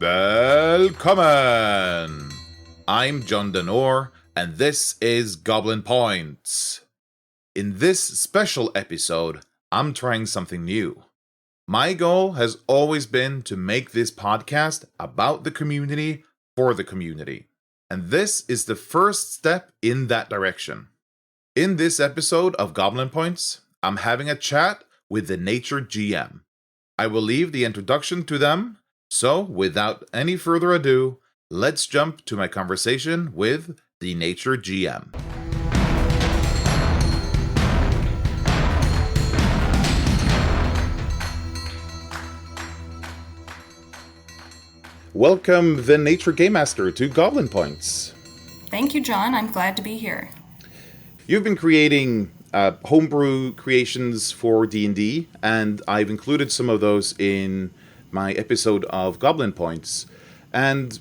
Welcome! I'm John Denor, and this is Goblin Points. In this special episode, I'm trying something new. My goal has always been to make this podcast about the community for the community, and this is the first step in that direction. In this episode of Goblin Points, I'm having a chat with TheNatureGM. I will leave the introduction to them. So, without any further ado, let's jump to my conversation with TheNatureGM. Welcome, the Nature Game Master, to Goblin Points. Thank you, John. I'm glad to be here. You've been creating homebrew creations for D&D, and I've included some of those in my episode of Goblin Points. And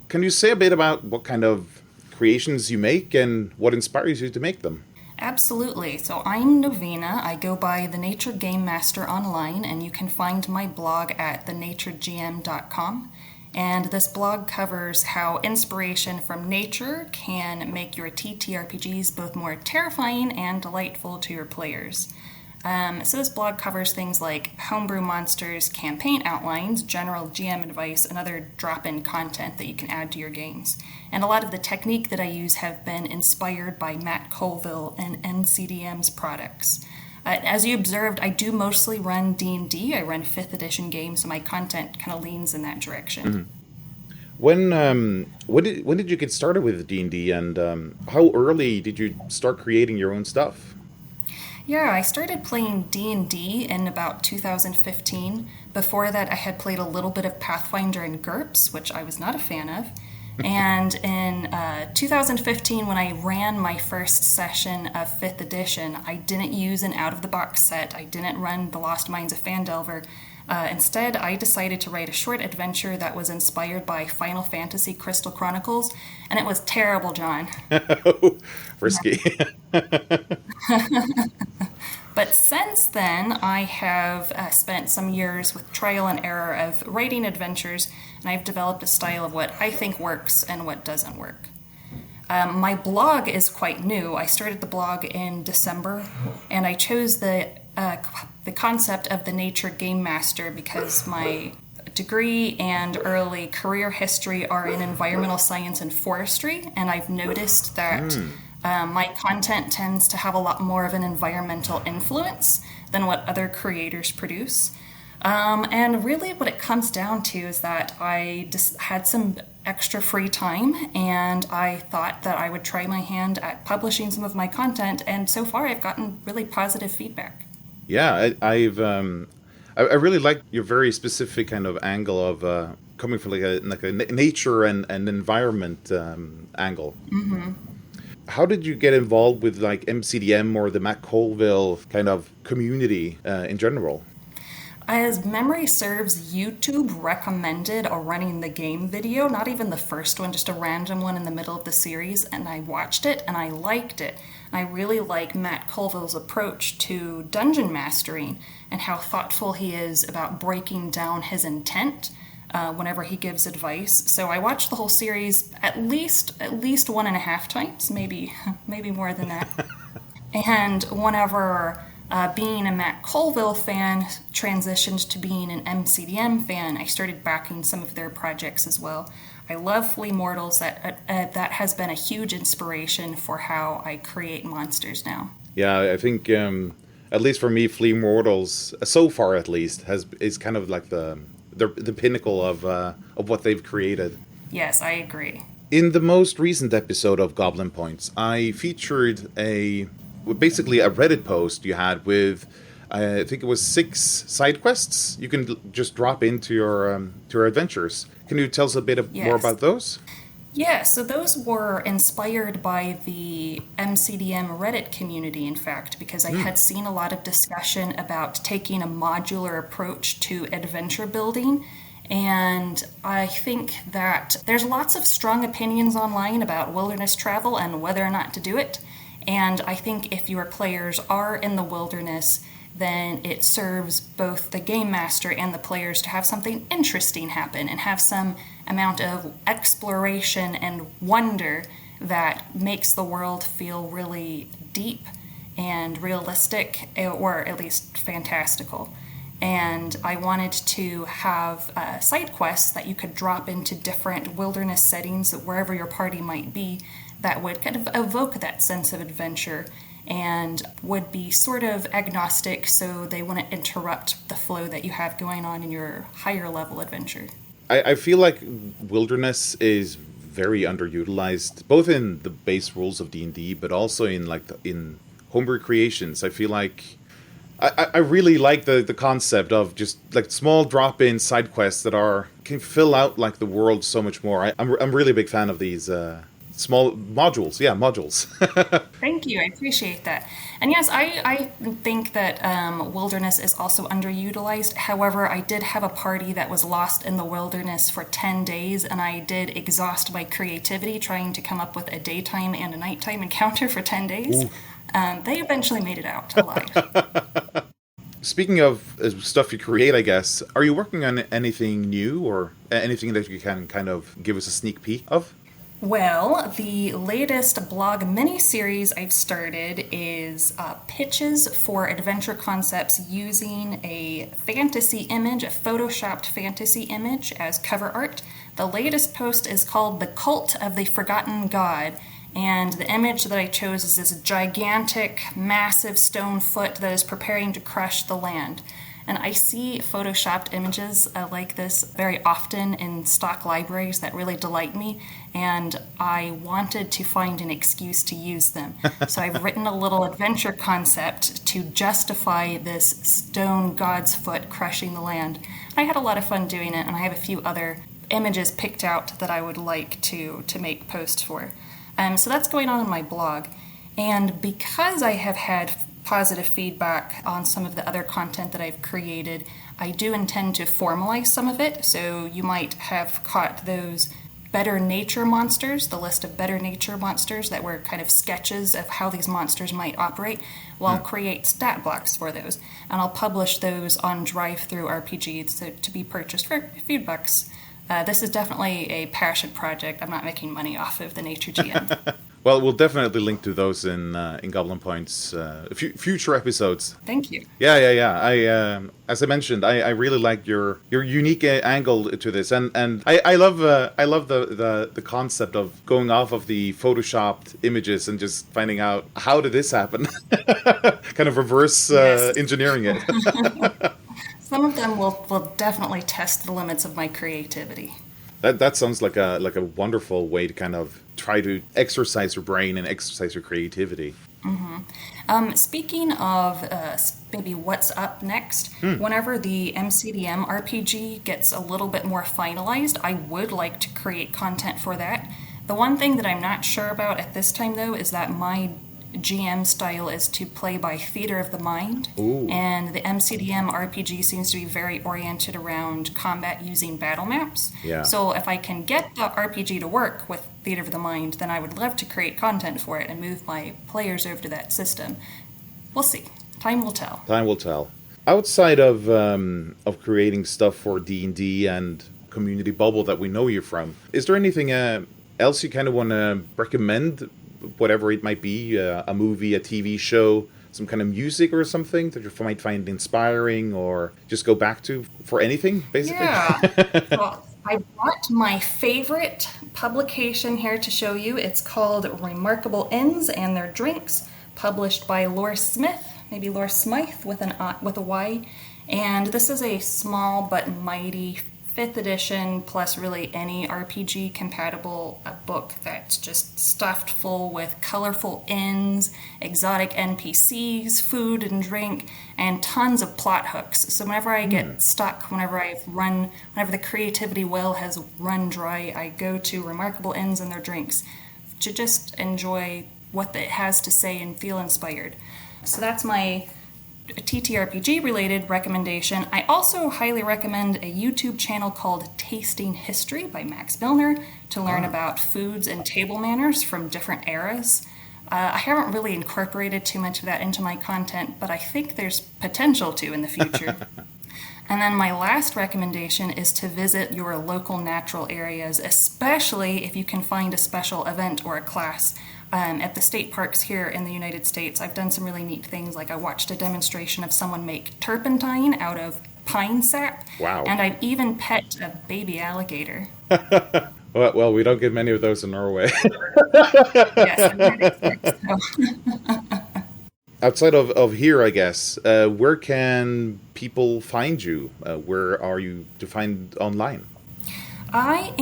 Can you say a bit about what kind of creations you make and what inspires you to make them? Absolutely. So I'm Novena. I go by The Nature Game Master online, and you can find my blog at thenaturegm.com. And this blog covers how inspiration from nature can make your TTRPGs both more terrifying and delightful to your players. So this blog covers things like homebrew monsters, campaign outlines, general GM advice, and other drop-in content that you can add to your games. And a lot of the technique that I use have been inspired by Matt Colville and MCDM's products. As you observed, I do mostly run D&D. I run 5th edition games, so my content kind of leans in that direction. When did you get started with D&D, and how early did you start creating your own stuff? Yeah, I started playing D&D in about 2015. Before that, I had played a little bit of Pathfinder and GURPS, which I was not a fan of. And in 2015, when I ran my first session of 5th edition, I didn't use an out-of-the-box set. I didn't run The Lost Mines of Phandelver. Instead, I decided to write a short adventure that was inspired by Final Fantasy Crystal Chronicles, and it was terrible, John. Risky. But since then, I have spent some years with trial and error of writing adventures, and I've developed a style of what I think works and what doesn't work. My blog is quite new. I started the blog in December, and I chose the concept of the Nature Game Master because my degree and early career history are in environmental science and forestry, and I've noticed that my content tends to have a lot more of an environmental influence than what other creators produce. And really what it comes down to is that I just had some extra free time, and I thought that I would try my hand at publishing some of my content, and so far I've gotten really positive feedback. Yeah, I really like your very specific kind of angle of coming from like a nature and environment angle. How did you get involved with like MCDM or the Matt Colville kind of community in general? As memory serves, YouTube recommended a running the game video, not even the first one, just a random one in the middle of the series, and I watched it and I liked it. I really like Matt Colville's approach to dungeon mastering and how thoughtful he is about breaking down his intent whenever he gives advice. So I watched the whole series at least 1.5 times, maybe more than that. And whenever being a Matt Colville fan transitioned to being an MCDM fan, I started backing some of their projects as well. I love Flea Mortals. That has been a huge inspiration for how I create monsters now. Yeah, I think at least for me, Flea Mortals, so far at least, is kind of like the pinnacle of what they've created. Yes, I agree. In the most recent episode of Goblin Points, I featured basically a Reddit post you had with, I think it was 6 side quests you can just drop into your adventures. Can you tell us a bit more about those? Yeah, so those were inspired by the MCDM Reddit community, in fact, because I had seen a lot of discussion about taking a modular approach to adventure building. And I think that there's lots of strong opinions online about wilderness travel and whether or not to do it. And I think if your players are in the wilderness, then it serves both the game master and the players to have something interesting happen and have some amount of exploration and wonder that makes the world feel really deep and realistic, or at least fantastical. And I wanted to have side quests that you could drop into different wilderness settings wherever your party might be that would kind of evoke that sense of adventure and would be sort of agnostic, so they wouldn't interrupt the flow that you have going on in your higher level adventure. I feel like wilderness is very underutilized, both in the base rules of D&D, but also in in homebrew creations. I feel like I really like the concept of just like small drop-in side quests that can fill out like the world so much more. I'm really a big fan of these small modules. Yeah, modules. Thank you. I appreciate that. And yes, I think that wilderness is also underutilized. However, I did have a party that was lost in the wilderness for 10 days, and I did exhaust my creativity trying to come up with a daytime and a nighttime encounter for 10 days. They eventually made it out alive. Speaking of stuff you create, I guess, are you working on anything new or anything that you can kind of give us a sneak peek of? Well, the latest blog mini-series I've started is pitches for adventure concepts using a fantasy image, a photoshopped fantasy image as cover art. The latest post is called The Cult of the Forgotten God, and the image that I chose is this gigantic, massive stone foot that is preparing to crush the land. And I see photoshopped images like this very often in stock libraries that really delight me, and I wanted to find an excuse to use them. So I've written a little adventure concept to justify this stone god's foot crushing the land. I had a lot of fun doing it, and I have a few other images picked out that I would like to make posts for. So that's going on in my blog. And because I have had positive feedback on some of the other content that I've created, I do intend to formalize some of it. So you might have caught those better nature monsters, the list of better nature monsters that were kind of sketches of how these monsters might operate. Well, I'll create stat blocks for those, and I'll publish those on Drive-Thru RPG to be purchased for a few bucks. This is definitely a passion project. I'm not making money off of the TheNatureGM. Well, we'll definitely link to those in Goblin Points future episodes. Thank you. Yeah. As I mentioned, I really like your unique angle to this, and I love the concept of going off of the photoshopped images and just finding out how did this happen, kind of reverse engineering it. Some of them will definitely test the limits of my creativity. That sounds like a wonderful way to kind of try to exercise your brain and exercise your creativity. Speaking of maybe what's up next, whenever the MCDM RPG gets a little bit more finalized, I would like to create content for that. The one thing that I'm not sure about at this time, though, is that my GM style is to play by theater of the mind. Ooh. And the MCDM RPG seems to be very oriented around combat using battle maps. Yeah. So if I can get the RPG to work with theater of the mind, then I would love to create content for it and move my players over to that system. We'll see. Time will tell. Time will tell. Outside of creating stuff for D&D and Community Bubble that we know you from, is there anything else you kind of want to recommend? Whatever it might be, a movie, a TV show, some kind of music or something that you might find inspiring or just go back to for anything, basically? Yeah. Well, I brought my favorite publication here to show you. It's called Remarkable Inns and Their Drinks, published by Laura Smith, maybe Laura Smythe with a Y. And this is a small but mighty 5th edition plus really any RPG compatible book that's just stuffed full with colorful inns, exotic NPCs, food and drink, and tons of plot hooks. So whenever I get stuck, whenever the creativity well has run dry, I go to Remarkable Inns and Their Drinks to just enjoy what it has to say and feel inspired. So that's my TTRPG related recommendation. I also highly recommend a YouTube channel called Tasting History by Max Milner to learn about foods and table manners from different eras. I haven't really incorporated too much of that into my content, but I think there's potential to in the future. And then my last recommendation is to visit your local natural areas, especially if you can find a special event or a class. At the state parks here in the United States, I've done some really neat things. Like I watched a demonstration of someone make turpentine out of pine sap. Wow. And I've even pet a baby alligator. Well, we don't get many of those in Norway. Yes, I might expect so. Outside of here, I guess, where can people find you? Where are you to find online? I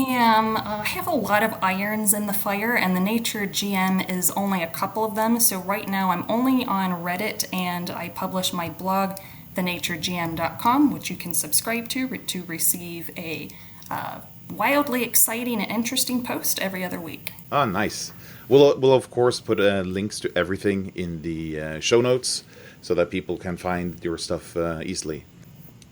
have a lot of irons in the fire, and the Nature GM is only a couple of them. So right now I'm only on Reddit, and I publish my blog, TheNatureGM.com, which you can subscribe to receive a wildly exciting and interesting post every other week. Ah, nice. We'll of course put links to everything in the show notes so that people can find your stuff easily.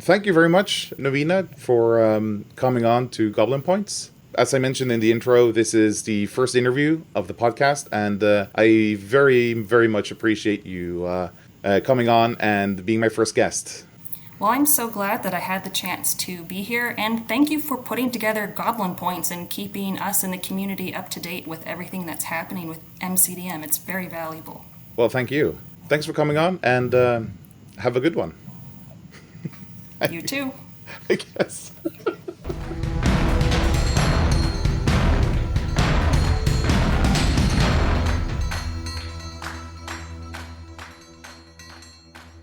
Thank you very much, Novina, for coming on to Goblin Points. As I mentioned in the intro, this is the first interview of the podcast, and I very, very much appreciate you coming on and being my first guest. Well, I'm so glad that I had the chance to be here, and thank you for putting together Goblin Points and keeping us in the community up to date with everything that's happening with MCDM. It's very valuable. Well, thank you. Thanks for coming on, and have a good one. You too. I guess.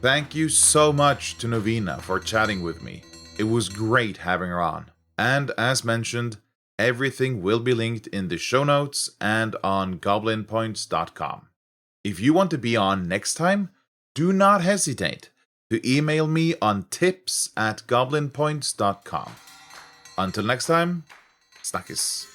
Thank you so much to Novina for chatting with me. It was great having her on. And as mentioned, everything will be linked in the show notes and on goblinpoints.com. If you want to be on next time, do not hesitate to email me on tips@goblinpoints.com. Until next time, snakkes.